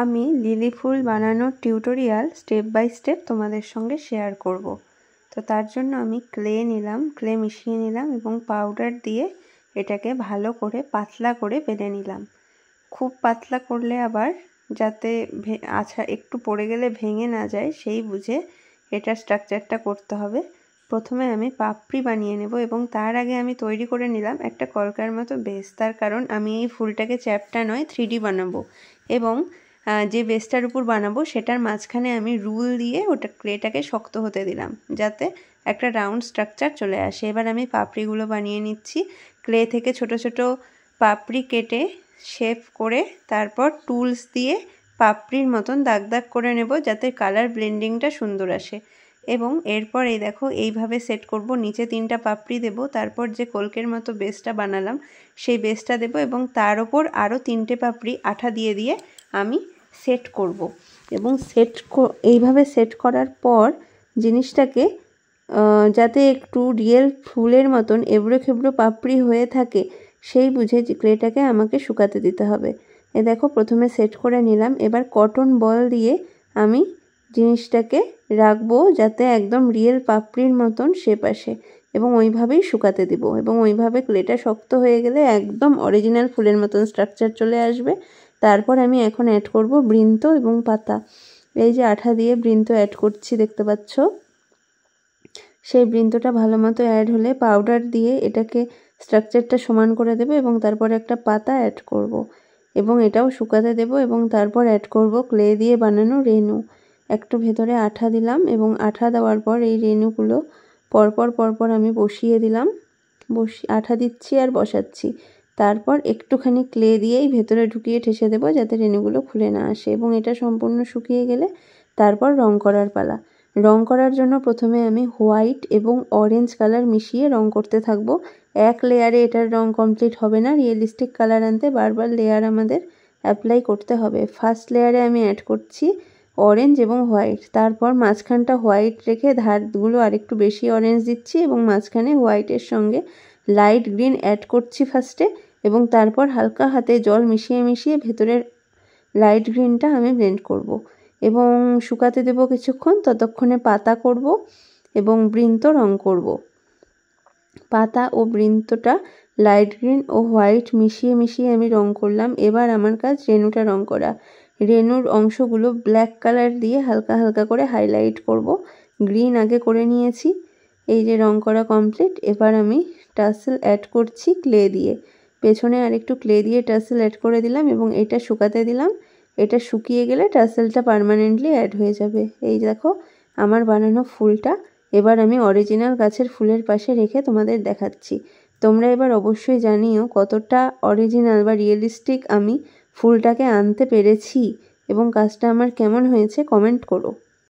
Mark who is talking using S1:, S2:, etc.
S1: আমি লিলি ফুল বানানোর tutorial step by step তোমাদের সঙ্গে শেয়ার করব। তো তার জন্য আমি ক্লে নিলাম, ক্লে মিশিয়ে নিলাম এবং পাউডার দিয়ে এটাকে ভালো করে পাতলা করে বেলে নিলাম। খুব পাতলা করলে আবার যাতে আচ্ছা একটু পড়ে গেলে ভেঙে না যায় সেই বুঝে এটার স্ট্রাকচারটা করতে হবে। প্রথমে আমি পাপড়ি বানিয়ে নেব এবং তার আগে আমি তৈরি করে নিলাম একটা কলকার মতো বেস। তার কারণ আমি এই ফুলটাকে চ্যাপ্টা নয় 3D বানাবো এবং যে বেসটার উপর বানাবো সেটার মাঝখানে আমি রুল দিয়ে ওটা ক্লেটাকে শক্ত হতে দিলাম যাতে একটা রাউন্ড স্ট্রাকচার চলে আসে। এবার আমি পাপড়িগুলো বানিয়ে নিচ্ছি। ক্লে থেকে ছোট ছোট পাপড়ি কেটে শেপ করে তারপর টুলস দিয়ে পাপড়ির মতন দাগ দাগ করে নেব যাতে কালার ব্লেন্ডিংটা সুন্দর আসে। এবং এরপর এই দেখো এইভাবে সেট করব। নিচে 3টা পাপড়ি দেব, তারপর যে কলকের মতো বেসটা বানালাম সেই বেসটা দেব এবং তার ওপর আরও 3টে পাপড়ি আঠা দিয়ে দিয়ে আমি সেট করব। এবং এইভাবে সেট করার পর জিনিসটাকে যাতে একটু রিয়েল ফুলের মতন এবড়ো খেবড়ো পাপড়ি হয়ে থাকে সেই বুঝে ক্লেটাকে আমাকে শুকাতে দিতে হবে। এ দেখো প্রথমে সেট করে নিলাম। এবার কটন বল দিয়ে আমি জিনিসটাকে রাখবো যাতে একদম রিয়েল পাপড়ির মতন শেপ আসে এবং ওইভাবেই শুকাতে দিব। এবং ওইভাবে ক্লেটা শক্ত হয়ে গেলে একদম অরিজিনাল ফুলের মতন স্ট্রাকচার চলে আসবে। তারপর আমি এখন অ্যাড করব বৃন্ত এবং পাতা। এই যে আঠা দিয়ে বৃন্ত অ্যাড করছি দেখতে পাচ্ছ। সেই বৃন্তটা ভালো মতো অ্যাড হলে পাউডার দিয়ে এটাকে স্ট্রাকচারটা সমান করে দেব এবং তারপর একটা পাতা অ্যাড করব এবং এটাও শুকাতে দেব এবং তারপর অ্যাড করব ক্লে দিয়ে বানানো রেনু। একটু ভেতরে আঠা দিলাম এবং আঠা দেওয়ার পর এই রেনুগুলো পরপর আমি বসিয়ে দিলাম। আঠা দিচ্ছি আর বসাচ্ছি। তারপর একটুখানি ক্লে দিয়েই ভেতরে ঢুকিয়ে ঠেসে দেবো যাতে রেনুগুলো খুলে না আসে। এবং এটা সম্পূর্ণ শুকিয়ে গেলে তারপর রং করার পালা। রং করার জন্য প্রথমে আমি হোয়াইট এবং অরেঞ্জ কালার মিশিয়ে রং করতে থাকবো। এক লেয়ারে এটার রং কমপ্লিট হবে না, রিয়েলিস্টিক কালার আনতে বারবার লেয়ার আমাদের অ্যাপ্লাই করতে হবে। ফার্স্ট লেয়ারে আমি অ্যাড করছি অরেঞ্জ এবং হোয়াইট, তারপর মাঝখানটা হোয়াইট রেখে ধারগুলো আরেকটু বেশি অরেঞ্জ দিচ্ছি এবং মাঝখানে হোয়াইটের সঙ্গে লাইট গ্রিন অ্যাড করছি ফার্স্টে এবং তারপর হালকা হাতে জল মিশিয়ে ভেতরের লাইট গ্রিনটা আমি ব্লেন্ড করব এবং শুকাতে দেব কিছুক্ষণ। ততক্ষণে পাতা করব এবং বৃন্ত রং করব। পাতা ও বৃন্তটা লাইট গ্রিন ও হোয়াইট মিশিয়ে আমি রং করলাম। এবার আমার কাজ রেনুটা রং করা। রেনুর অংশগুলো ব্ল্যাক কালার দিয়ে হালকা করে হাইলাইট করব। গ্রিন আগে করে নিয়েছি। এই যে রং করা কমপ্লিট। এবার আমি টাসেল অ্যাড করছি ক্লে দিয়ে। পেছনে আরেকটু ক্লে দিয়ে টাসেল অ্যাড করে দিলাম এবং এটা শুকাতে দিলাম। এটা শুকিয়ে গেলে টাসেলটা পার্মানেন্টলি অ্যাড হয়ে যাবে। এই দেখো আমার বানানো ফুলটা এবার আমি অরিজিনাল গাছের ফুলের পাশে রেখে তোমাদের দেখাচ্ছি। তোমরা এবার অবশ্যই জানিও কতটা অরিজিনাল বা রিয়েলিস্টিক আমি ফুলটাকে আনতে পেরেছি এবং কাজটা আমার কেমন হয়েছে কমেন্ট করো।